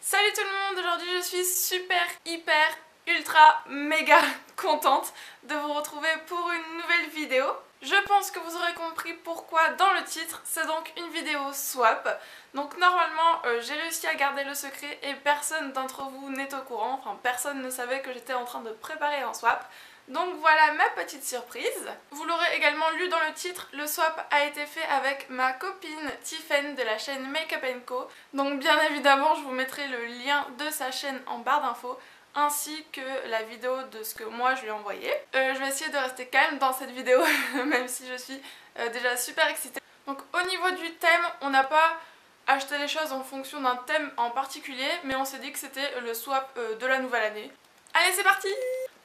Salut tout le monde, aujourd'hui je suis super, hyper, ultra, méga contente de vous retrouver pour une nouvelle vidéo. Je pense que vous aurez compris pourquoi dans le titre, c'est donc une vidéo swap. Donc normalement j'ai réussi à garder le secret et personne d'entre vous n'est au courant, enfin personne ne savait que j'étais en train de préparer un swap. Donc voilà ma petite surprise. Vous l'aurez également lu dans le titre, le swap a été fait avec ma copine Tiffen de la chaîne Makeup & Co. Donc bien évidemment je vous mettrai le lien de sa chaîne en barre d'infos ainsi que la vidéo de ce que moi je lui ai envoyé. Je vais essayer de rester calme dans cette vidéo même si je suis déjà super excitée. Donc au niveau du thème, on n'a pas acheté les choses en fonction d'un thème en particulier, mais on s'est dit que c'était le swap de la nouvelle année. Allez c'est parti!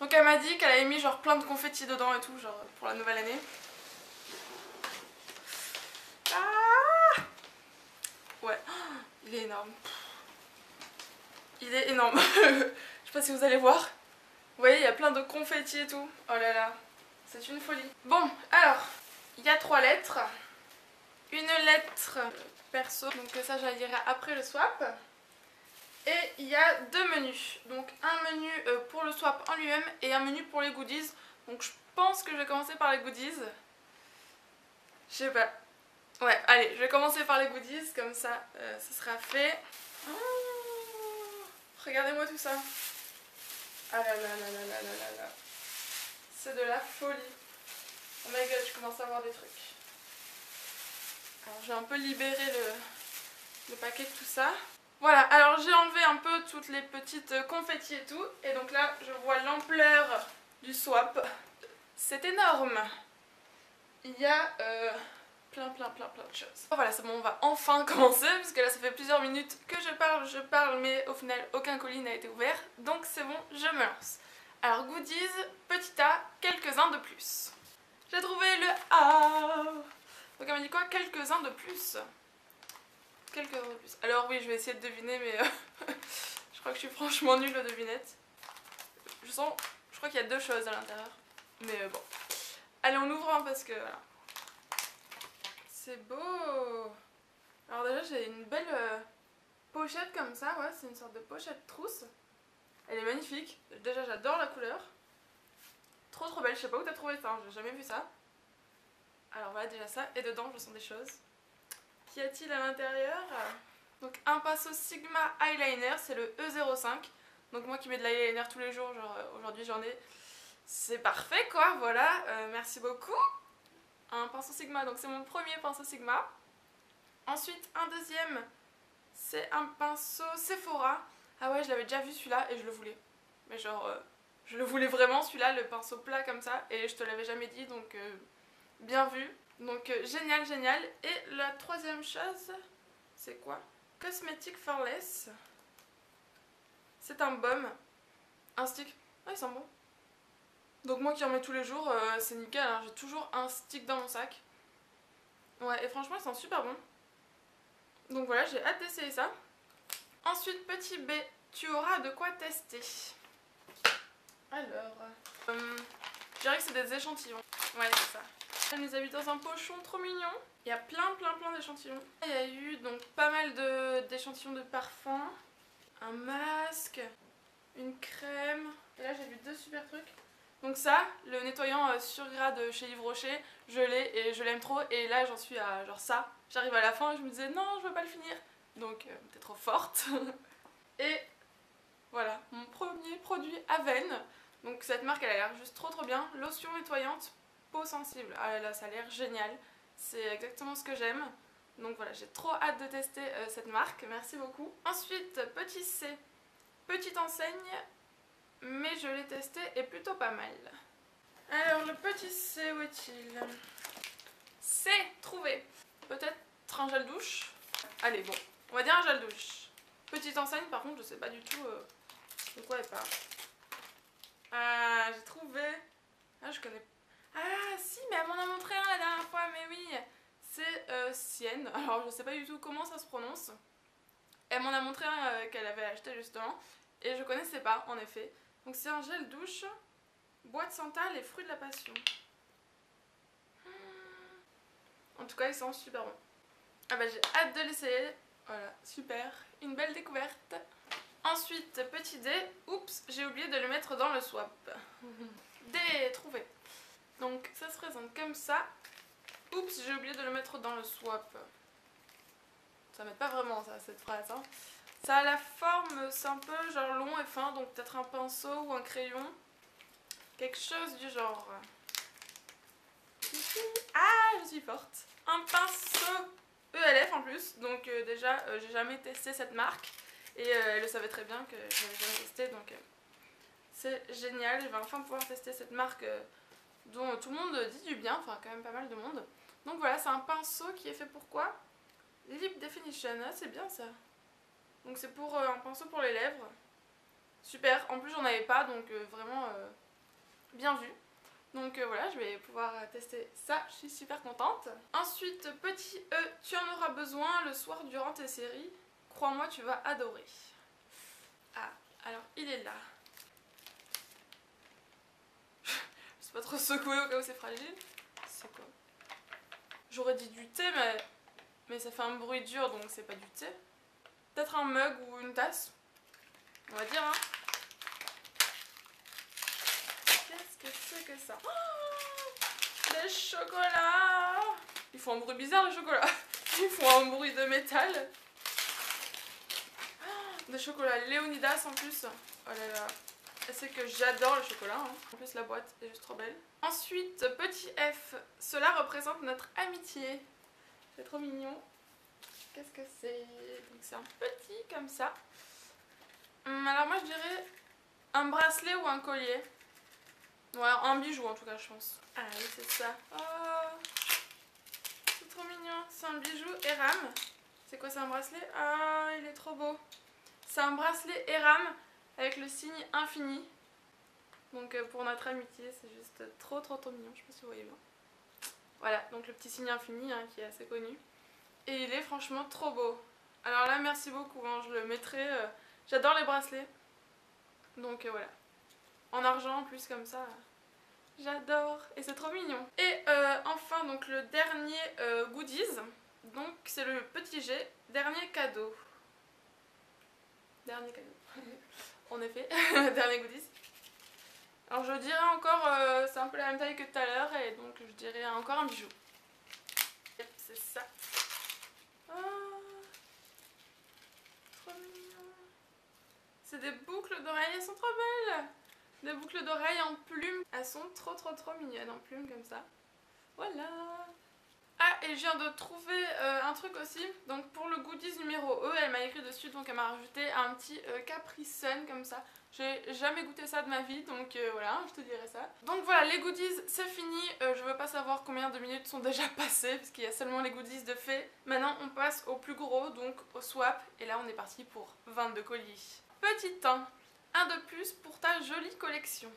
Donc elle m'a dit qu'elle avait mis genre plein de confettis dedans et tout, genre pour la nouvelle année. Ah ouais, il est énorme. Il est énorme. Je sais pas si vous allez voir. Vous voyez, il y a plein de confettis et tout. Oh là là, c'est une folie. Bon, alors, il y a 3 lettres. Une lettre perso, donc ça je la dirai après le swap. Et il y a 2 menus, donc un menu pour le swap en lui-même et un menu pour les goodies. Donc je pense que je vais commencer par les goodies. Je sais pas. Ouais, allez, je vais commencer par les goodies, comme ça, ça sera fait. Oh, regardez-moi tout ça. Ah là là là là là là là là. C'est de la folie. Oh my god, je commence à voir des trucs. Alors j'ai un peu libéré le paquet de tout ça. Voilà, alors j'ai enlevé un peu toutes les petites confettis et tout. Et donc là, je vois l'ampleur du swap. C'est énorme. Il y a plein de choses. Voilà, c'est bon, on va enfin commencer. Parce que là, ça fait plusieurs minutes que je parle. Mais au final, aucun colis n'a été ouvert. Donc c'est bon, je me lance. Alors goodies, petit A, quelques-uns de plus. J'ai trouvé le A. Donc elle m'a dit quoi? Quelques-uns de plus. Quelques euros de plus. Alors oui, je vais essayer de deviner, mais je crois que je suis franchement nulle aux devinettes. Je crois qu'il y a 2 choses à l'intérieur. Mais bon. Allez, on ouvre un parce que voilà. C'est beau. Alors déjà, j'ai une belle pochette comme ça, ouais, c'est une sorte de pochette trousse. Elle est magnifique. Déjà, j'adore la couleur. Trop belle, je sais pas où t'as trouvé ça, hein. J'ai jamais vu ça. Alors voilà, déjà ça. Et dedans, je sens des choses. Qu'y a-t-il à l'intérieur? Donc un pinceau Sigma Eyeliner, c'est le E05. Donc moi qui mets de l'eyeliner tous les jours, genre aujourd'hui j'en ai. C'est parfait quoi, voilà, merci beaucoup. Un pinceau Sigma, donc c'est mon premier pinceau Sigma. Ensuite un deuxième, c'est un pinceau Sephora. Ah ouais, je l'avais déjà vu celui-là et je le voulais. Mais genre, je le voulais vraiment celui-là, le pinceau plat comme ça. Et je te l'avais jamais dit, donc bien vu. Donc génial, génial. Et la troisième chose, c'est quoi? Cosmetic for Less. C'est un baume. Un stick. Ah, il sent bon. Donc moi qui en mets tous les jours, c'est nickel, hein. J'ai toujours un stick dans mon sac. Ouais, et franchement, il sent super bon. Donc voilà, j'ai hâte d'essayer ça. Ensuite, petit B, tu auras de quoi tester. Alors, je dirais que c'est des échantillons. Ouais, c'est ça. Elle nous a mis dans un pochon trop mignon. Il y a plein d'échantillons. Il y a eu donc pas mal d'échantillons de parfums. Un masque, une crème. Et là j'ai vu 2 super trucs. Donc ça, le nettoyant sur gras de chez Yves Rocher, je l'ai et je l'aime trop. Et là j'en suis à genre ça. J'arrive à la fin et je me disais non, je veux pas le finir. Donc t'es trop forte. Et voilà, mon premier produit Aven. Donc cette marque elle a l'air juste trop bien. Lotion nettoyante, peau sensible. Ah là là, ça a l'air génial. C'est exactement ce que j'aime. Donc voilà, j'ai trop hâte de tester cette marque. Merci beaucoup. Ensuite, petit C. Petite enseigne, mais je l'ai testé et plutôt pas mal. Alors le petit C, où est-il? C'est trouvé. Peut-être un gel douche. Allez, bon, on va dire un gel douche. Petite enseigne, par contre, je sais pas du tout de quoi elle parle. Ah, j'ai trouvé. Ah, je connais. Ah, si, mais elle m'en a montré un la dernière fois, mais oui. C'est Sienne. Alors, je sais pas du tout comment ça se prononce. Elle m'en a montré un qu'elle avait acheté justement. Et je connaissais pas, en effet. Donc, c'est un gel douche, bois de santal et fruits de la passion. En tout cas, il sent super bon. Ah bah, j'ai hâte de l'essayer. Voilà, super. Une belle découverte. Ensuite, petit dé. Oups, j'ai oublié de le mettre dans le swap. Dé trouvé. Donc ça se présente comme ça. Oups, j'ai oublié de le mettre dans le swap. Ça m'aide pas vraiment ça, cette phrase. Hein. Ça a la forme, c'est un peu genre long et fin, donc peut-être un pinceau ou un crayon. Quelque chose du genre. Ah, je suis forte. Un pinceau ELF en plus, donc déjà j'ai jamais testé cette marque. Et elle le savait très bien que je n'avais jamais testé, donc c'est génial. Je vais enfin pouvoir tester cette marque dont tout le monde dit du bien, enfin quand même pas mal de monde. Donc voilà, c'est un pinceau qui est fait pour quoi? Lip Definition, ah, c'est bien ça. Donc c'est pour un pinceau pour les lèvres. Super, en plus j'en avais pas, donc vraiment bien vu. Donc voilà, je vais pouvoir tester ça, je suis super contente. Ensuite, petit E, tu en auras besoin le soir durant tes séries. Crois-moi, tu vas adorer. Ah, alors il est là. Je sais pas trop secouer au cas où c'est fragile. C'est quoi? J'aurais dit du thé, mais ça fait un bruit dur, donc c'est pas du thé. Peut-être un mug ou une tasse. On va dire, hein. Qu'est-ce que c'est que ça? Oh, des chocolats! Ils font un bruit bizarre, les chocolats. Ils font un bruit de métal. Des chocolats Léonidas en plus. Oh là là. C'est que j'adore le chocolat. Hein. En plus, la boîte est juste trop belle. Ensuite, petit F. Cela représente notre amitié. C'est trop mignon. Qu'est-ce que c'est? Donc, c'est un petit comme ça. Alors, moi, je dirais un bracelet ou un collier. Ouais, un bijou en tout cas, je pense. Ah oui, c'est ça. Oh, c'est trop mignon. C'est un bijou Eram. C'est quoi, c'est un bracelet? Ah, il est trop beau. C'est un bracelet Eram avec le signe infini. Donc pour notre amitié, c'est juste trop mignon. Je sais pas si vous voyez bien. Voilà, donc le petit signe infini hein, qui est assez connu. Et il est franchement trop beau. Alors là, merci beaucoup. Hein, je le mettrai. J'adore les bracelets. Donc voilà. En argent en plus comme ça. J'adore. Et c'est trop mignon. Et enfin, donc le dernier goodies. Donc c'est le petit G. Dernier cadeau. Dernier cadeau. En effet, dernier goodies. Alors je dirais encore, c'est un peu la même taille que tout à l'heure et donc je dirais encore un bijou. C'est ça. Oh, trop mignon. C'est des boucles d'oreilles, elles sont trop belles. Des boucles d'oreilles en plumes. Elles sont trop mignonnes en plumes comme ça. Voilà. Ah, et je viens de trouver un truc aussi. Donc pour le goodies numéro E, elle m'a écrit dessus, donc elle m'a rajouté un petit Capri Sun comme ça. J'ai jamais goûté ça de ma vie, donc voilà, je te dirai ça. Donc voilà, les goodies, c'est fini. Je veux pas savoir combien de minutes sont déjà passées, parce qu'il y a seulement les goodies de fait. Maintenant, on passe au plus gros, donc au swap. Et là, on est parti pour 22 colis. Petit 1 de plus pour ta jolie collection.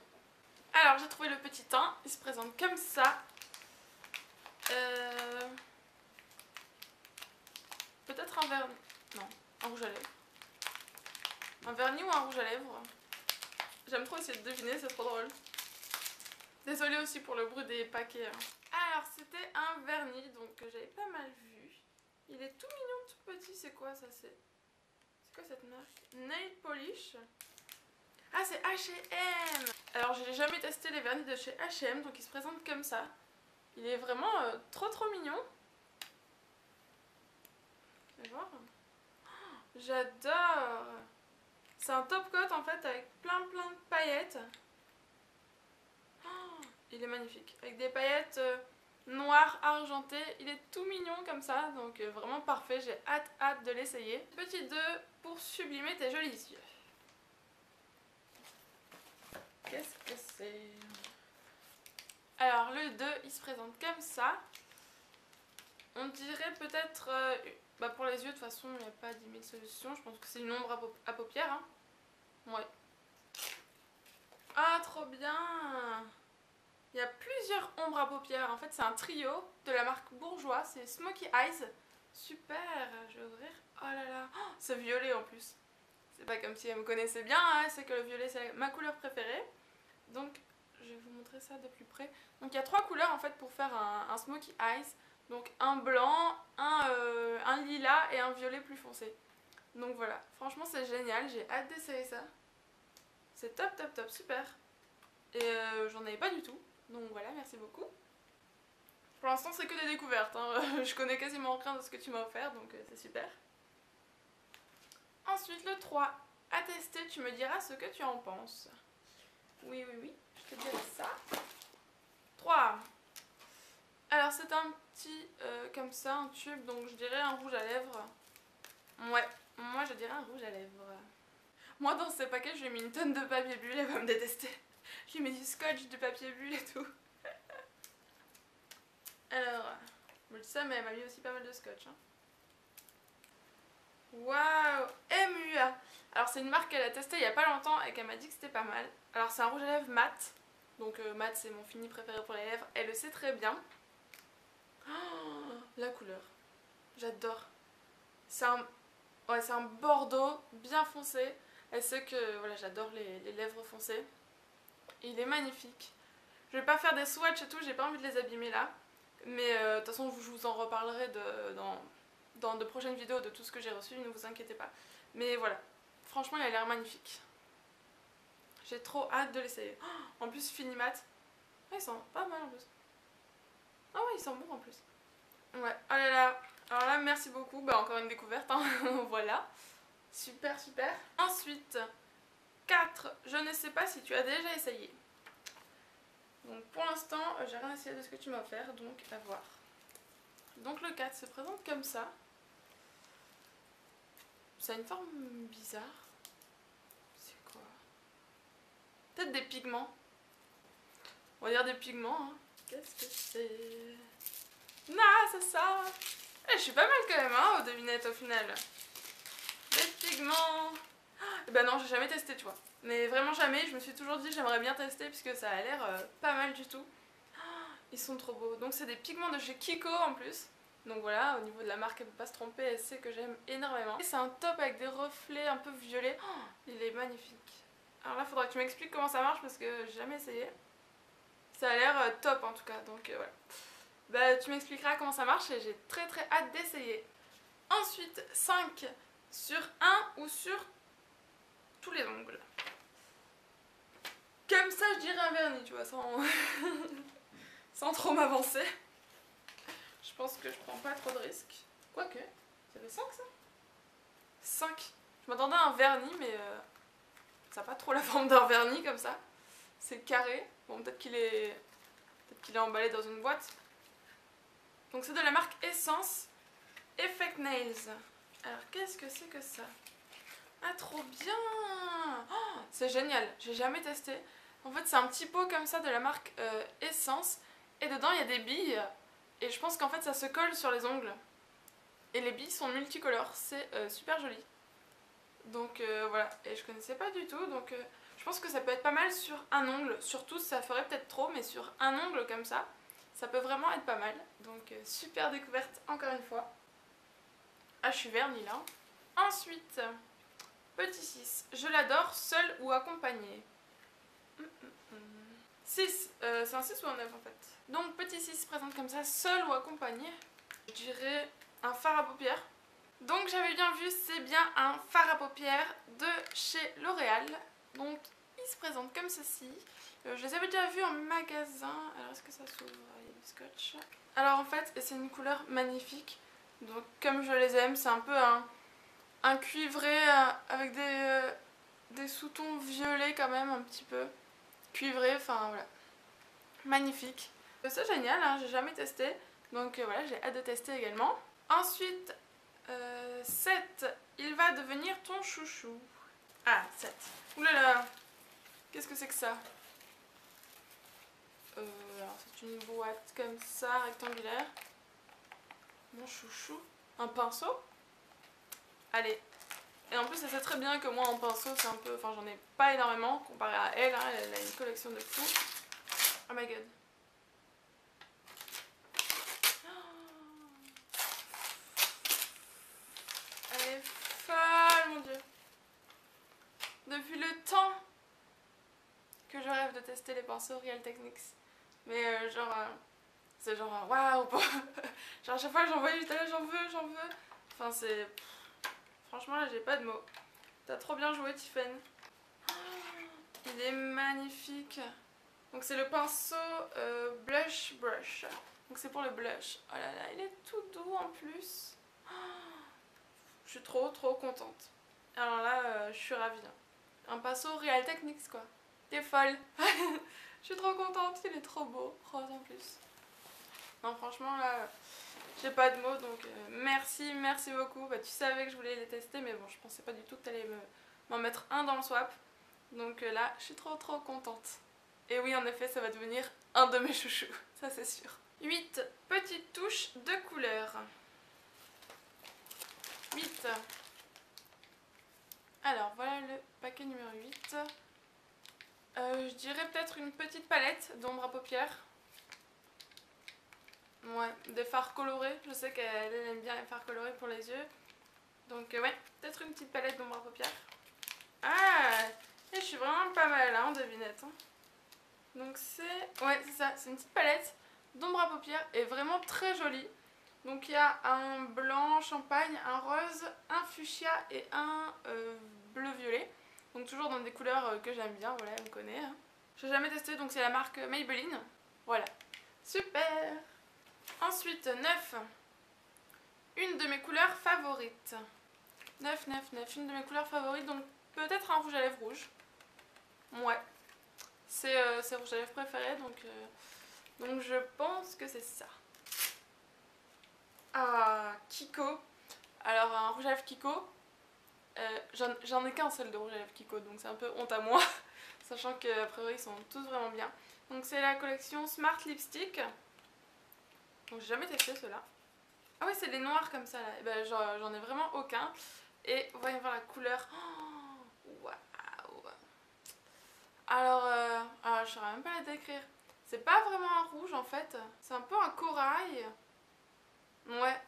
Alors, j'ai trouvé le petit 1. Il se présente comme ça. Peut-être un vernis. Non, un rouge à lèvres. Un vernis ou un rouge à lèvres. J'aime trop essayer de deviner, c'est trop drôle. Désolée aussi pour le bruit des paquets. Hein. Alors, c'était un vernis, donc j'avais pas mal vu. Il est tout mignon, tout petit. C'est quoi ça? C'est quoi cette marque? Nail Polish. Ah, c'est H&M. Alors, j'ai jamais testé les vernis de chez H&M, donc il se présente comme ça. Il est vraiment trop mignon. Vous allez voir. Oh, j'adore. C'est un top coat en fait avec plein de paillettes. Oh, il est magnifique. Avec des paillettes noires argentées. Il est tout mignon comme ça. Donc vraiment parfait. J'ai hâte de l'essayer. Petit 2 pour sublimer tes jolis yeux. Qu'est-ce que c'est? Alors le 2 il se présente comme ça. On dirait peut-être... bah pour les yeux de toute façon il n'y a pas 10 000 solutions. Je pense que c'est une ombre à paupières. Hein. Ouais. Ah trop bien. Il y a plusieurs ombres à paupières. En fait c'est un trio de la marque Bourjois. C'est Smoky Eyes. Super. Je vais ouvrir. Oh là là. Oh, c'est violet en plus. C'est pas comme si elle me connaissait bien. Hein. C'est que le violet c'est ma couleur préférée. Donc je vais vous montrer ça de plus près. Donc il y a 3 couleurs en fait pour faire un Smoky Eyes. Donc un blanc, un lilas et un violet plus foncé. Donc voilà, franchement c'est génial, j'ai hâte d'essayer ça. C'est top top top, super. Et j'en avais pas du tout, donc voilà, merci beaucoup. Pour l'instant c'est que des découvertes, hein. Je connais quasiment rien de ce que tu m'as offert, donc c'est super. Ensuite le 3, à tester, tu me diras ce que tu en penses. Oui, oui, oui, je te dirai ça. 3. Alors c'est un petit, comme ça, un tube, donc je dirais un rouge à lèvres. Ouais, moi je dirais un rouge à lèvres. Moi dans ces paquets, j'ai mis une tonne de papier bulle, elle va me détester. J'ai mis du scotch, du papier bulle et tout. Alors, je le sais, mais elle m'a mis aussi pas mal de scotch. Hein. Waouh, MUA. Alors c'est une marque qu'elle a testée il y a pas longtemps et qu'elle m'a dit que c'était pas mal. Alors c'est un rouge à lèvres mat. Donc mat c'est mon fini préféré pour les lèvres. Elle le sait très bien. Oh, la couleur. J'adore. C'est un... Ouais, c'est un bordeaux bien foncé. Elle sait que voilà, j'adore les lèvres foncées. Il est magnifique. Je vais pas faire des swatchs et tout, j'ai pas envie de les abîmer là. Mais de toute façon, je vous en reparlerai dans de prochaines vidéos de tout ce que j'ai reçu, ne vous inquiétez pas. Mais voilà, franchement, il a l'air magnifique. J'ai trop hâte de l'essayer. Oh, en plus, fini mat. Ah, il sent pas mal en plus. Ah ouais, il sent bon en plus. Ouais, oh là là. Alors là, merci beaucoup. Bah, encore une découverte, hein. Voilà. Super, super. Ensuite, 4. Je ne sais pas si tu as déjà essayé. Donc pour l'instant, j'ai rien essayé de ce que tu m'as offert, donc à voir. Donc le 4 se présente comme ça. Ça a une forme bizarre. C'est quoi? Peut-être des pigments. On va dire des pigments, hein. Qu'est-ce que c'est? Ah, c'est ça. Je suis pas mal quand même, hein, aux devinettes au final. Des pigments. Et bah non, j'ai jamais testé, tu vois. Mais vraiment jamais, je me suis toujours dit j'aimerais bien tester puisque ça a l'air pas mal du tout. Ils sont trop beaux. Donc c'est des pigments de chez Kiko en plus. Donc voilà, au niveau de la marque, elle peut pas se tromper, elle sait que j'aime énormément. C'est un top avec des reflets un peu violets. Oh, il est magnifique. Alors là, il faudra que tu m'expliques comment ça marche parce que j'ai jamais essayé. Ça a l'air top en tout cas, donc voilà. Bah tu m'expliqueras comment ça marche et j'ai très très hâte d'essayer. Ensuite, 5 sur un ou sur tous les ongles. Comme ça, je dirais un vernis, tu vois, sans, sans trop m'avancer. Je pense que je prends pas trop de risques. Quoique, ça fait 5 ça? 5. Je m'attendais à un vernis, mais ça n'a pas trop la forme d'un vernis comme ça. C'est carré. Bon, peut-être qu'il est... Peut-être qu'il est emballé dans une boîte. Donc c'est de la marque Essence Effect Nails. Alors qu'est-ce que c'est que ça? Ah, trop bien! Oh, c'est génial, j'ai jamais testé. En fait, c'est un petit pot comme ça de la marque Essence. Et dedans, il y a des billes. Et je pense qu'en fait, ça se colle sur les ongles. Et les billes sont multicolores. C'est super joli. Donc voilà. Et je connaissais pas du tout. Donc je pense que ça peut être pas mal sur un ongle. Surtout, ça ferait peut-être trop. Mais sur un ongle comme ça, ça peut vraiment être pas mal. Donc super découverte encore une fois. Ah, je suis vernie là. Ensuite... Petit 6, je l'adore seul ou accompagné. 6, c'est un 6 ou un 9 en fait. Donc petit 6 se présente comme ça, seul ou accompagné. Je dirais un fard à paupières. Donc j'avais bien vu, c'est bien un fard à paupières de chez L'Oréal. Donc il se présente comme ceci. Je les avais déjà vus en magasin. Alors est-ce que ça s'ouvre? Il y a du scotch. Alors en fait, c'est une couleur magnifique. Donc comme je les aime, c'est un peu un cuivré avec des sous-tons violets quand même un petit peu. Cuivré, enfin voilà. Magnifique. C'est génial, hein, j'ai jamais testé. Donc voilà, j'ai hâte de tester également. Ensuite, 7. Il va devenir ton chouchou. Ah, 7. Oulala. Qu'est-ce que c'est que ça? Alors c'est une boîte comme ça, rectangulaire. Mon chouchou. Un pinceau. Allez. Et en plus elle sait très bien que moi en pinceau c'est un peu... Enfin j'en ai pas énormément comparé à elle, hein, elle a une collection de fous. Oh my god. Elle est folle mon dieu. Depuis le temps que je rêve de tester les pinceaux Real Techniques. Mais c'est genre waouh. Genre à chaque fois que j'en vois j'étais là j'en veux. Enfin c'est... franchement là j'ai pas de mots. T'as trop bien joué Tiffen. Il est magnifique. Donc c'est le pinceau Blush Brush. Donc c'est pour le blush. Oh là là, il est tout doux en plus. Je suis trop contente. Alors là, je suis ravie. Un pinceau Real Techniques quoi. T'es folle. Je suis trop contente, il est trop beau. Rose en plus. Non franchement là, j'ai pas de mots donc merci beaucoup. Bah, tu savais que je voulais les tester mais bon je pensais pas du tout que t'allais m'en mettre un dans le swap. Donc là, je suis trop contente. Et oui, en effet, ça va devenir un de mes chouchous, ça c'est sûr. 8 petites touches de couleur. 8. Alors, voilà le paquet numéro 8. Je dirais peut-être une petite palette d'ombre à paupières. Ouais, des fards colorés. Je sais qu'elle aime bien les fards colorés pour les yeux. Donc ouais, peut-être une petite palette d'ombre à paupières. Ah, et je suis vraiment pas mal hein, en devinette. Hein. Donc c'est... Ouais, c'est ça, c'est une petite palette d'ombre à paupières et vraiment très jolie. Donc il y a un blanc champagne, un rose, un fuchsia et un bleu-violet. Donc toujours dans des couleurs que j'aime bien, voilà, on connaît. Hein. J'ai jamais testé, donc c'est la marque Maybelline. Voilà. Super. Ensuite, 9. Une de mes couleurs favorites. 9, une de mes couleurs favorites, donc peut-être un rouge à lèvres rouge. Ouais. C'est le rouge à lèvres préféré, donc je pense que c'est ça. Ah, Kiko. Alors un rouge à lèvres Kiko. J'en ai qu'un seul de rouge à lèvres Kiko, donc c'est un peu honte à moi. Sachant qu'a priori ils sont tous vraiment bien. Donc c'est la collection Smart Lipstick. Donc j'ai jamais testé ceux-là. Ah oui, c'est des noirs comme ça là. Et ben, j'en ai vraiment aucun. Et voyons voir la couleur. Oh, waouh. Alors je saurais même pas la décrire. C'est pas vraiment un rouge en fait. C'est un peu un corail. Ouais.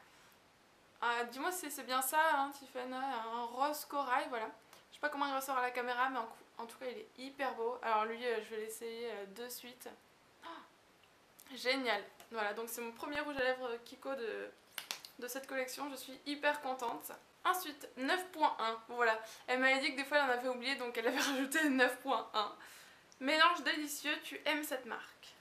Dis-moi si c'est bien ça, hein, Tiffen. Un rose corail, voilà. Je sais pas comment il ressort à la caméra, mais en tout cas il est hyper beau. Alors lui, je vais l'essayer de suite. Oh, génial. Voilà, donc c'est mon premier rouge à lèvres Kiko de cette collection. Je suis hyper contente. Ensuite, 9.1. Voilà. Elle m'avait dit que des fois elle en avait oublié, donc elle avait rajouté 9.1. Mélange délicieux, tu aimes cette marque.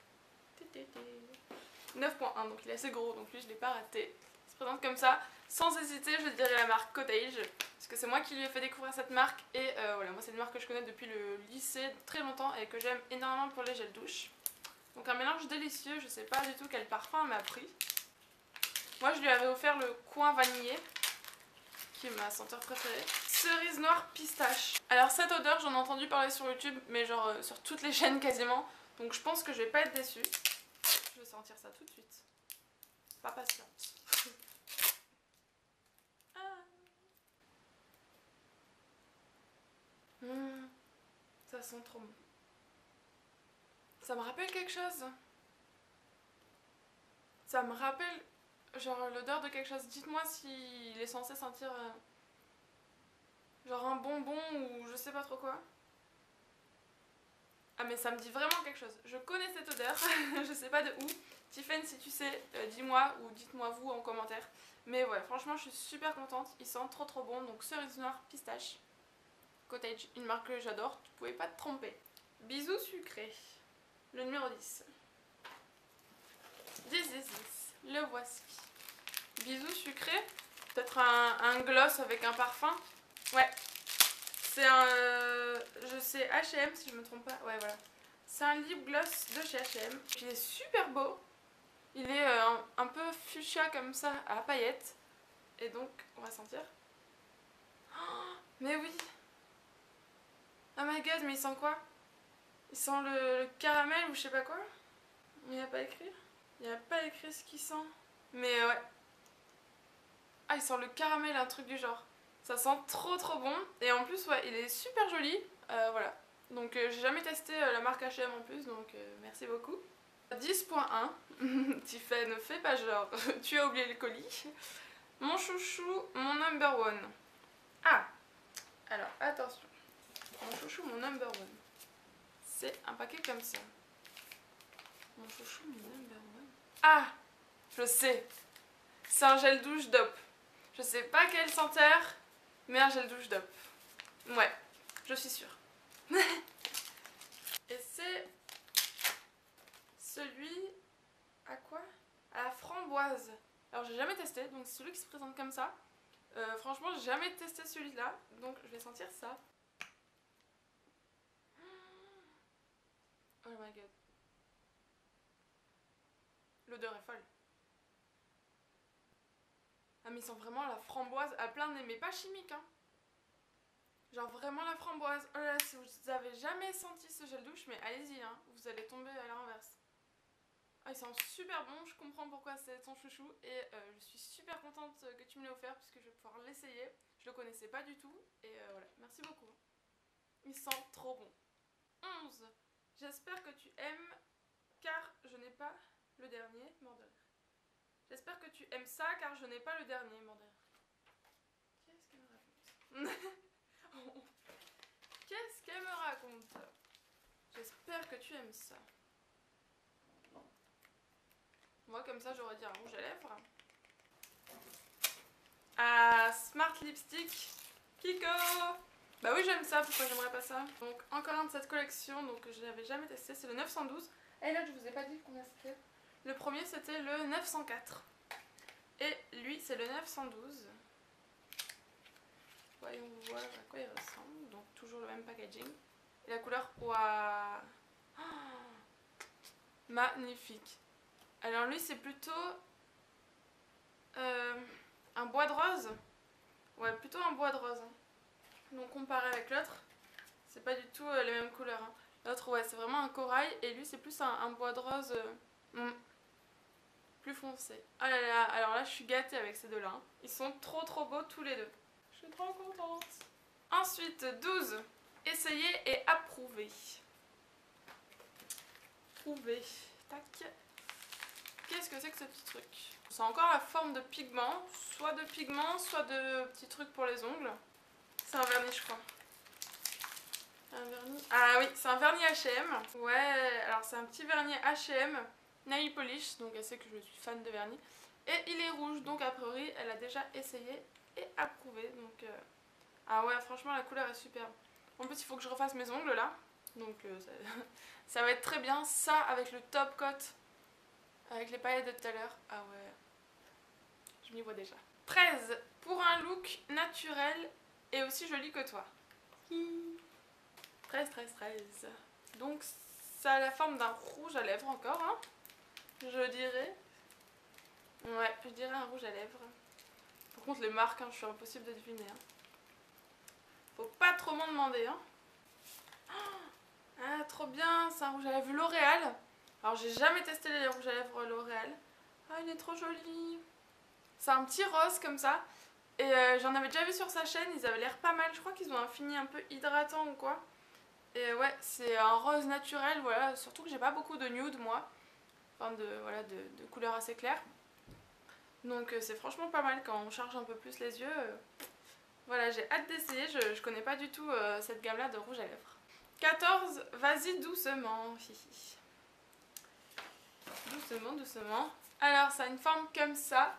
9.1, donc il est assez gros, donc lui je l'ai pas raté. Il se présente comme ça. Sans hésiter, je dirais la marque Cottage, parce que c'est moi qui lui ai fait découvrir cette marque. Et voilà, moi c'est une marque que je connais depuis le lycée très longtemps et que j'aime énormément pour les gels douche. Donc un mélange délicieux, je sais pas du tout quel parfum elle m'a pris. Moi je lui avais offert le coin vanillé, qui est ma senteur préférée. Cerise noire pistache. Alors cette odeur, j'en ai entendu parler sur YouTube, mais genre sur toutes les chaînes quasiment. Donc je pense que je vais pas être déçue. Je vais sentir ça tout de suite. Pas patiente. Ça sent trop bon. Ça me rappelle quelque chose. Ça me rappelle genre l'odeur de quelque chose. Dites-moi s'il est censé sentir genre un bonbon ou je sais pas trop quoi. Ah mais ça me dit vraiment quelque chose. Je connais cette odeur, je sais pas de où. Tiffen, si tu sais, dis-moi ou dites-moi vous en commentaire. Mais ouais, franchement je suis super contente. Il sent trop bon. Donc cerise noire pistache. Cottage, une marque que j'adore, tu pouvais pas te tromper. Bisous sucrés. Le numéro 10. 10, le voici. Bisous sucrés. Peut-être un gloss avec un parfum. Ouais. C'est un... je sais H&M si je me trompe pas. Ouais, voilà. C'est un lip gloss de chez H&M. Il est super beau. Il est un peu fuchsia comme ça à paillettes. Et donc, on va sentir. Oh, mais oui. Oh my god, mais il sent quoi? Il sent le caramel ou je sais pas quoi. Il n'y a pas écrit. Il n'y a pas écrit ce qu'il sent. Mais ouais. Ah, il sent le caramel, un truc du genre. Ça sent trop bon. Et en plus, ouais, il est super joli. Voilà. Donc j'ai jamais testé la marque H&M en plus, donc merci beaucoup. 10.1. Tiffen, ne fais pas genre. Tu as oublié le colis. Mon chouchou, mon number one. Ah. Alors, attention. Mon chouchou, mon number one. C'est un paquet comme ça. Mon chouchou, mon number one. Ah, je sais. C'est un gel douche DOP. Je sais pas quelle senteur, mais un gel douche Dove. Ouais, je suis sûre. Et c'est celui à quoi? À la framboise. Alors j'ai jamais testé, donc c'est celui qui se présente comme ça. Franchement, j'ai jamais testé celui-là, donc je vais sentir ça. Oh my god. L'odeur est folle. Ah mais il sent vraiment la framboise à plein nez, mais pas chimique hein. Genre vraiment la framboise. Oh là là, si vous avez jamais senti ce gel douche, mais allez-y hein, vous allez tomber à l'inverse. Ah, il sent super bon, je comprends pourquoi c'est ton chouchou et je suis super contente que tu me l'aies offert puisque je vais pouvoir l'essayer. Je le connaissais pas du tout et voilà, merci beaucoup. Il sent trop bon. 11. J'espère que tu aimes car je n'ai pas le dernier, mort de rire. J'espère que tu aimes ça car je n'ai pas le dernier, mort de rire. Qu'est-ce qu'elle me raconte? Qu'est-ce qu'elle me raconte? J'espère que tu aimes ça. Moi comme ça j'aurais dit un rouge à lèvres. Ah, Smart Lipstick Kiko. Bah oui j'aime ça, pourquoi j'aimerais pas ça? Donc encore un de cette collection, donc je l'avais jamais testé, c'est le 912. Et là je vous ai pas dit combien c'était. Le premier c'était le 904. Et lui c'est le 912. Voyons voir à quoi il ressemble. Donc toujours le même packaging. Et la couleur, waouh, oh, magnifique. Alors lui c'est plutôt un bois de rose. Ouais, plutôt un bois de rose. Donc comparé avec l'autre, c'est pas du tout les mêmes couleurs. Hein. L'autre ouais c'est vraiment un corail et lui c'est plus un bois de rose plus foncé. Ah là là, alors là je suis gâtée avec ces deux là. Hein. Ils sont trop beaux tous les deux. Je suis trop contente. Ensuite 12. Essayer et approuver. Prouver. Tac. Qu'est-ce que c'est que ce petit truc? C'est encore la forme de pigment. Soit de pigment, soit de petits trucs pour les ongles. C'est un vernis je crois. Un vernis. Ah oui, c'est un vernis H&M. Ouais, alors c'est un petit vernis H&M Nail Polish. Donc elle sait que je suis fan de vernis. Et il est rouge, donc a priori elle a déjà essayé et approuvé. Donc ah ouais, franchement la couleur est superbe. En plus il faut que je refasse mes ongles là. Donc ça va être très bien. Ça avec le top coat. Avec les paillettes de tout à l'heure. Ah ouais. Je m'y vois déjà. 13. Pour un look naturel et aussi joli que toi. 13. Donc ça a la forme d'un rouge à lèvres encore. Hein, je dirais. Ouais, je dirais un rouge à lèvres. Par contre les marques, hein, je suis impossible de deviner. Hein. Faut pas trop m'en demander. Hein. Ah, trop bien. C'est un rouge à lèvres L'Oréal. Alors j'ai jamais testé les rouges à lèvres L'Oréal. Ah, il est trop joli. C'est un petit rose comme ça. Et j'en avais déjà vu sur sa chaîne, ils avaient l'air pas mal. Je crois qu'ils ont un fini un peu hydratant ou quoi. Et ouais, c'est un rose naturel, voilà. Surtout que j'ai pas beaucoup de nude moi. Enfin voilà, de couleurs assez claires. Donc c'est franchement pas mal quand on charge un peu plus les yeux. Voilà, j'ai hâte d'essayer. Je connais pas du tout cette gamme là de rouge à lèvres. 14, vas-y doucement. Doucement. Alors ça a une forme comme ça.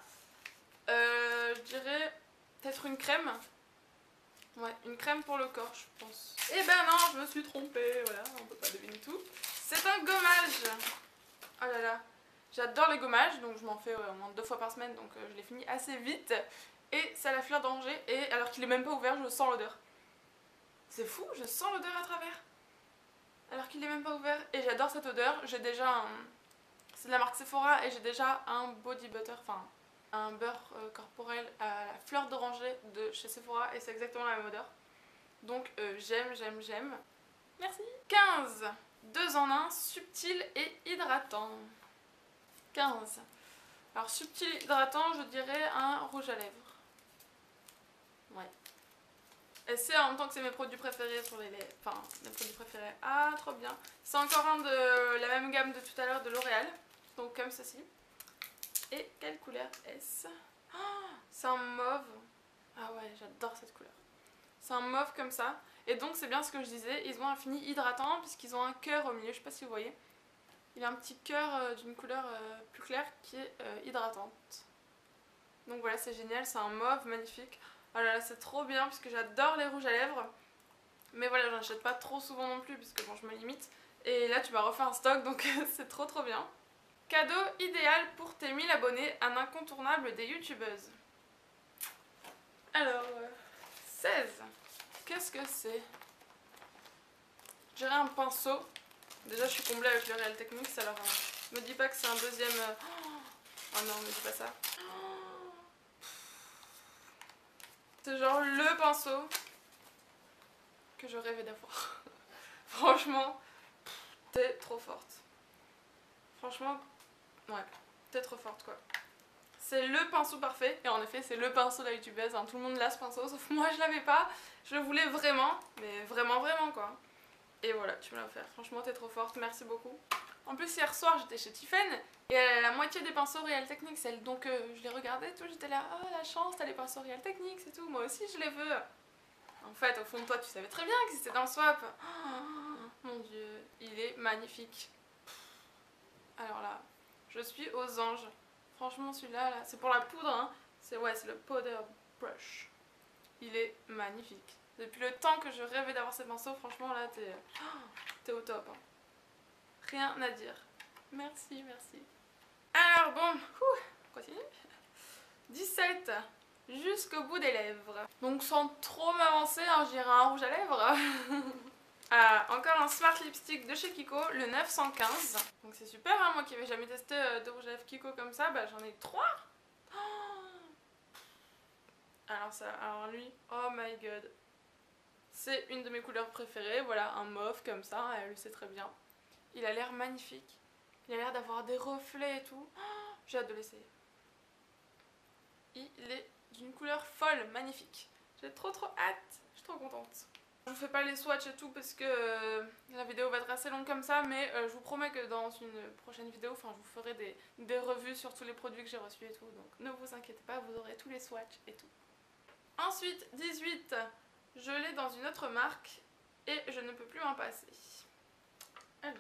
Je dirais peut-être une crème. Ouais, une crème pour le corps, je pense. Eh ben non, je me suis trompée, voilà, on peut pas deviner tout. C'est un gommage. Oh là là, j'adore les gommages, donc je m'en fais au moins 2 fois par semaine, donc je les finis assez vite. Et c'est à la fleur d'Angers, et alors qu'il est même pas ouvert, je sens l'odeur. C'est fou, je sens l'odeur à travers. Alors qu'il est même pas ouvert, et j'adore cette odeur. J'ai déjà un... C'est de la marque Sephora, et j'ai déjà un body butter, enfin... un beurre corporel à la fleur d'oranger de chez Sephora et c'est exactement la même odeur. Donc j'aime. Merci. 15. 2 en 1, subtil et hydratant. 15. Alors subtil et hydratant, je dirais un rouge à lèvres. Ouais. Et c'est en même temps que c'est mes produits préférés sur les lèvres. Enfin, mes produits préférés. Ah, trop bien. C'est encore un de la même gamme de tout à l'heure de L'Oréal. Donc comme ceci. Et quelle couleur est-ce? Oh, c'est un mauve. Ah ouais, j'adore cette couleur. C'est un mauve comme ça. Et donc c'est bien ce que je disais, ils ont un fini hydratant puisqu'ils ont un cœur au milieu, je sais pas si vous voyez. Il y a un petit cœur d'une couleur plus claire qui est hydratante. Donc voilà, c'est génial, c'est un mauve magnifique. Oh là là, c'est trop bien parce que j'adore les rouges à lèvres. Mais voilà, j'en achète pas trop souvent non plus parce que bon, je me limite. Et là, tu m'as refait un stock donc c'est trop bien. Cadeau idéal pour tes 1000 abonnés, un incontournable des youtubeuses. Alors, 16. Qu'est-ce que c'est? J'irai un pinceau. Déjà, je suis comblée avec le Real Techniques, alors me dis pas que c'est un deuxième... Oh non, me dis pas ça. C'est genre le pinceau que je rêvais d'avoir. Franchement, t'es trop forte. Franchement, ouais, t'es trop forte quoi. C'est le pinceau parfait, et en effet c'est le pinceau de la youtubeuse, hein. Tout le monde l'a ce pinceau, sauf moi je l'avais pas. Je le voulais vraiment, mais vraiment quoi. Et voilà, tu me l'as offert. Franchement t'es trop forte, merci beaucoup. En plus hier soir j'étais chez Tiffen, et elle a la moitié des pinceaux Real Techniques, elle. Donc je les regardais et tout, j'étais là, oh la chance, t'as les pinceaux Real Techniques et tout, moi aussi je les veux. En fait au fond de toi tu savais très bien que c'était dans le swap. Oh, mon dieu, il est magnifique. Alors là, je suis aux anges. Franchement celui-là, là, c'est pour la poudre, hein. C'est le powder brush. Il est magnifique. Depuis le temps que je rêvais d'avoir ces pinceaux, franchement là t'es au top, hein. Rien à dire. Merci. Alors bon, continue. 17. Jusqu'au bout des lèvres. Donc sans trop m'avancer, hein, je dirais un rouge à lèvres. Encore un Smart Lipstick de chez Kiko, le 915. Donc c'est super, hein, moi qui n'avais jamais testé de rouge à lèvres Kiko comme ça, bah j'en ai 3. Alors lui, oh my god. C'est une de mes couleurs préférées, voilà, un mauve comme ça, elle le sait très bien. Il a l'air magnifique. Il a l'air d'avoir des reflets et tout. J'ai hâte de l'essayer. Il est d'une couleur folle, magnifique. J'ai trop hâte, je suis trop contente. Je vous fais pas les swatchs et tout parce que la vidéo va être assez longue comme ça, mais je vous promets que dans une prochaine vidéo, enfin je vous ferai des revues sur tous les produits que j'ai reçus et tout, donc ne vous inquiétez pas, vous aurez tous les swatchs et tout. Ensuite, 18, je l'ai dans une autre marque et je ne peux plus m'en passer. Alors,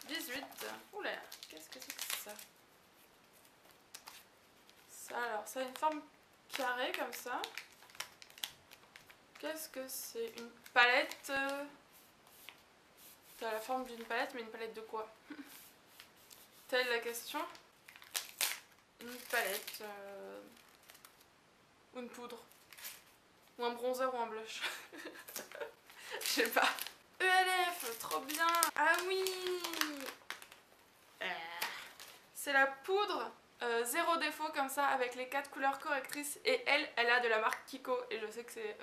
18, oula, qu'est-ce que c'est que ça? Alors, ça a une forme carrée comme ça. Qu'est-ce que c'est? Une palette. Ça a la forme d'une palette, mais une palette de quoi? Telle la question. Une palette. Ou une poudre. Ou un bronzer ou un blush. Je sais pas. ELF, trop bien. Ah oui. C'est la poudre. Zéro défaut comme ça avec les 4 couleurs correctrices et elle a de la marque Kiko et je sais que c'est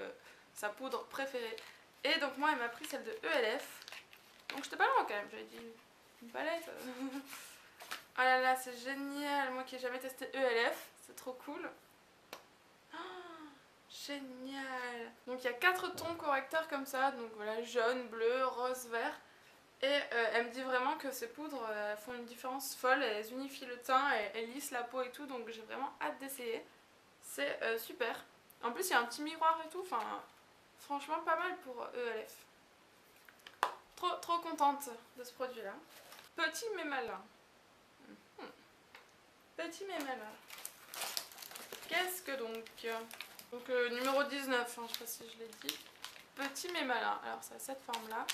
sa poudre préférée. Et donc moi elle m'a pris celle de ELF. Donc j'étais pas loin quand même, j'avais dit une palette. Oh là là, c'est génial, moi qui ai jamais testé ELF, c'est trop cool. Oh, génial. Donc il y a 4 tons correcteurs comme ça, donc voilà, jaune, bleu, rose, vert. Et elle me dit vraiment que ces poudres font une différence folle, elles unifient le teint, elles lissent la peau et tout, donc j'ai vraiment hâte d'essayer. C'est super. En plus il y a un petit miroir et tout, enfin franchement pas mal pour ELF. Trop contente de ce produit là. Petit mais malin. Petit mais malin. Qu'est-ce que donc? Donc numéro 19, hein, je sais pas si je l'ai dit. Petit mais malin. Alors ça a cette forme là.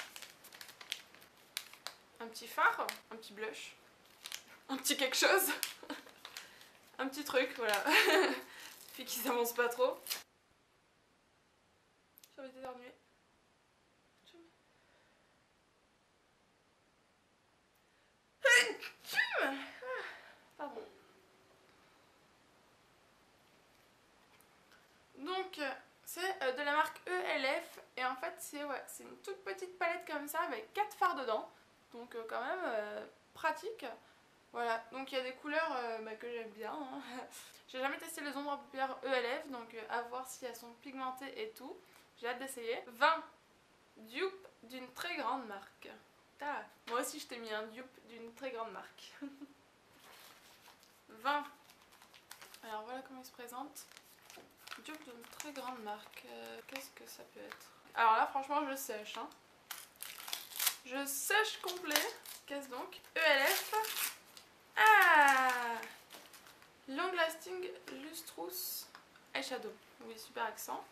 Un petit fard, un petit blush, un petit quelque chose, un petit truc, voilà. Puis qu'ils s'avancent pas trop. J'ai envie d'éternuer. Pardon. Donc c'est de la marque ELF et en fait c'est une toute petite palette comme ça avec 4 fards dedans. Donc quand même pratique. Voilà, donc il y a des couleurs que j'aime bien, hein. J'ai jamais testé les ombres à paupières ELF, donc à voir si elles sont pigmentées et tout. J'ai hâte d'essayer. 20. Dupe d'une très grande marque. Ah, moi aussi je t'ai mis un dupe d'une très grande marque. 20. Alors voilà comment il se présente. Dupe d'une très grande marque. Qu'est-ce que ça peut être? Alors là franchement je sèche, hein. Je sèche complet. Qu'est-ce donc? ELF. Ah, Long Lasting Lustrous eyeshadow. Oui, super accent.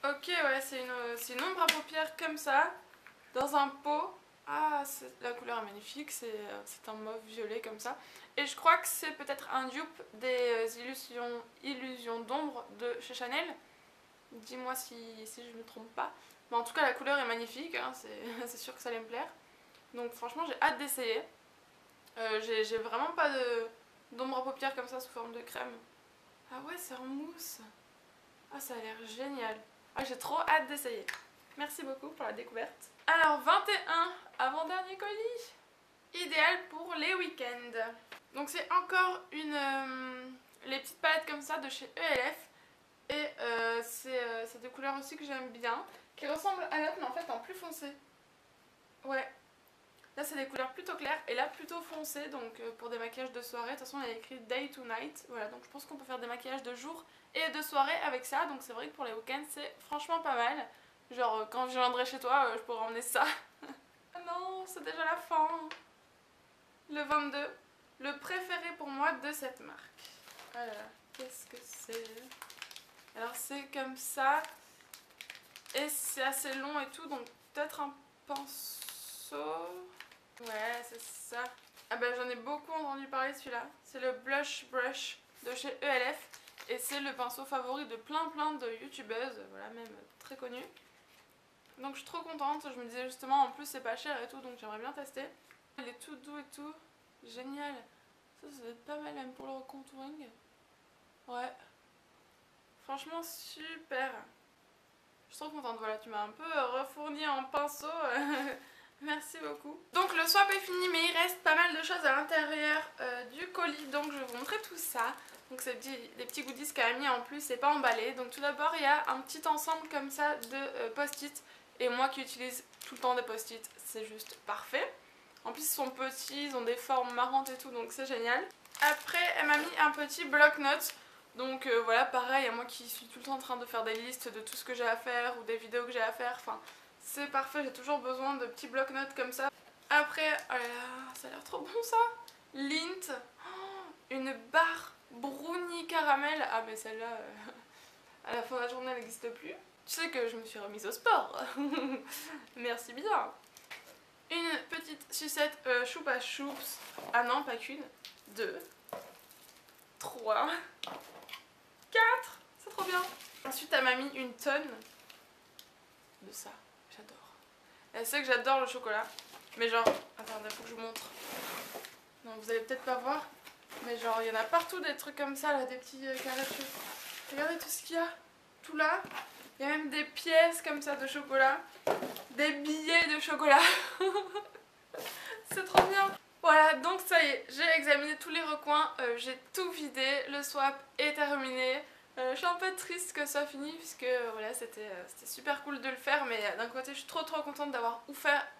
Ok, ouais, c'est une ombre à paupières comme ça, dans un pot. Ah, la couleur est magnifique, c'est un mauve violet comme ça. Et je crois que c'est peut-être un dupe des illusions d'ombre de chez Chanel. Dis-moi si je ne me trompe pas. Mais en tout cas, la couleur est magnifique, hein, c'est sûr que ça allait me plaire. Donc franchement, j'ai hâte d'essayer. J'ai vraiment pas d'ombre à paupières comme ça sous forme de crème. Ah ouais, c'est en mousse. Ah, ça a l'air génial. Ah, j'ai trop hâte d'essayer. Merci beaucoup pour la découverte. Alors, 21, avant-dernier colis. Idéal pour les week-ends. Donc c'est encore les petites palettes comme ça de chez ELF. Et c'est des couleurs aussi que j'aime bien, qui ressemblent à l'autre mais en fait en plus foncé. Ouais. Là c'est des couleurs plutôt claires et là plutôt foncées, donc pour des maquillages de soirée. De toute façon il y a écrit day to night. Voilà, donc je pense qu'on peut faire des maquillages de jour et de soirée avec ça. Donc c'est vrai que pour les week-ends c'est franchement pas mal. Genre quand je viendrai chez toi je pourrais emmener ça. Ah non, c'est déjà la fin. Le 22, le préféré pour moi de cette marque. Voilà, qu'est-ce que c'est? Alors c'est comme ça. Et c'est assez long et tout, donc peut-être un pinceau. Ouais, c'est ça. Ah bah j'en ai beaucoup entendu parler de celui-là. C'est le Blush Brush de chez ELF. Et c'est le pinceau favori de plein de youtubeuses, voilà, même très connues. Donc je suis trop contente, je me disais justement en plus c'est pas cher et tout, donc j'aimerais bien tester. Il est tout doux et tout, génial. Ça doit être pas mal même pour le contouring. Ouais. Franchement super. Je suis trop contente, voilà, tu m'as un peu refourni en pinceau. Merci beaucoup. Donc le swap est fini, mais il reste pas mal de choses à l'intérieur du colis, donc je vais vous montrer tout ça. Donc c'est des petits goodies qu'a mis en plus, c'est pas emballé. Donc tout d'abord il y a un petit ensemble comme ça de post-it. Et moi qui utilise tout le temps des post-it, c'est juste parfait. En plus ils sont petits, ils ont des formes marrantes et tout, donc c'est génial. Après elle m'a mis un petit bloc-notes. Donc voilà, pareil, moi qui suis tout le temps en train de faire des listes de tout ce que j'ai à faire ou des vidéos que j'ai à faire, enfin c'est parfait, j'ai toujours besoin de petits bloc-notes comme ça. Après, oh là là, ça a l'air trop bon ça. Lint, oh, une barre brownie caramel. Ah mais celle-là, à la fin de la journée elle n'existe plus. Tu sais que je me suis remise au sport. Merci bien. Une petite sucette choupa choups. Ah non, pas qu'une, 2, 3, 4. C'est trop bien. Ensuite elle m'a mis une tonne de ça. J'adore. Elle sait que j'adore le chocolat. Mais genre, attendez, faut que je vous montre. Non, vous allez peut-être pas voir. Mais genre, il y en a partout des trucs comme ça, là, des petits carrés de chocolat. Regardez tout ce qu'il y a. Tout là. Il y a même des pièces comme ça de chocolat. Des billets de chocolat. C'est trop bien. Voilà, donc ça y est, j'ai examiné tous les recoins. J'ai tout vidé. Le swap est terminé. Je suis un peu triste que ça soit fini puisque voilà, c'était super cool de le faire, mais d'un côté je suis trop contente d'avoir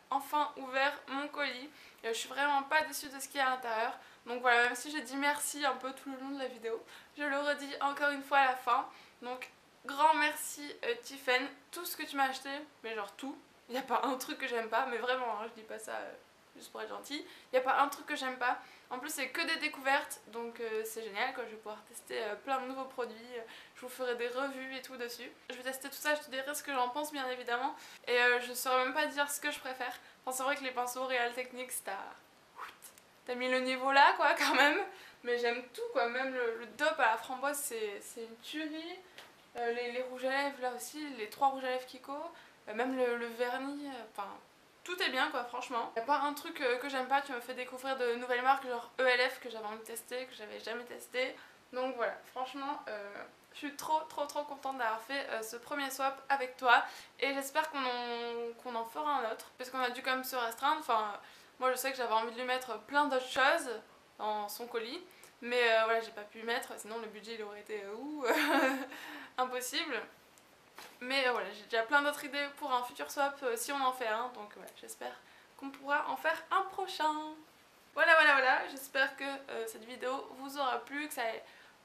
enfin ouvert mon colis. Je suis vraiment pas déçue de ce qu'il y a à l'intérieur. Donc voilà, même si j'ai dit merci un peu tout le long de la vidéo, je le redis encore une fois à la fin. Donc grand merci Tiffen, tout ce que tu m'as acheté, mais genre tout. Il n'y a pas un truc que j'aime pas, mais vraiment, hein, je dis pas ça juste pour être gentille. Il n'y a pas un truc que j'aime pas. En plus c'est que des découvertes, donc c'est génial quand je vais pouvoir tester plein de nouveaux produits. Je vous ferai des revues et tout dessus. Je vais tester tout ça, je te dirai ce que j'en pense bien évidemment. Et je saurais même pas dire ce que je préfère. Enfin c'est vrai que les pinceaux Real Techniques, t'as mis le niveau là quoi quand même. Mais j'aime tout quoi, même le dope à la framboise c'est une tuerie. Les rouges à lèvres là aussi, les 3 rouges à lèvres Kiko. Même le vernis, enfin... tout est bien quoi, franchement. Y a pas un truc que j'aime pas, tu me fais découvrir de nouvelles marques genre ELF que j'avais envie de tester, que j'avais jamais testé. Donc voilà, franchement, je suis trop contente d'avoir fait ce premier swap avec toi. Et j'espère qu'on en fera un autre. Parce qu'on a dû quand même se restreindre. Enfin, moi je sais que j'avais envie de lui mettre plein d'autres choses dans son colis. Mais voilà, j'ai pas pu le mettre, sinon le budget il aurait été impossible. Mais voilà, j'ai déjà plein d'autres idées pour un futur swap si on en fait un. Donc voilà, j'espère qu'on pourra en faire un prochain. Voilà, j'espère que cette vidéo vous aura plu, que ça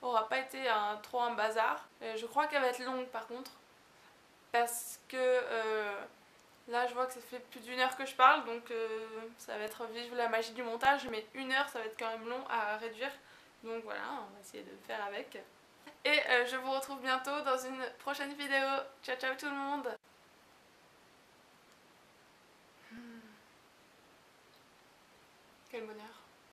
aura pas été trop un bazar. Je crois qu'elle va être longue par contre. Parce que là je vois que ça fait plus d'1 heure que je parle. Donc ça va être vive la magie du montage. Mais 1 heure ça va être quand même long à réduire. Donc voilà, on va essayer de faire avec. Et je vous retrouve bientôt dans une prochaine vidéo. Ciao ciao tout le monde. Quel bonheur.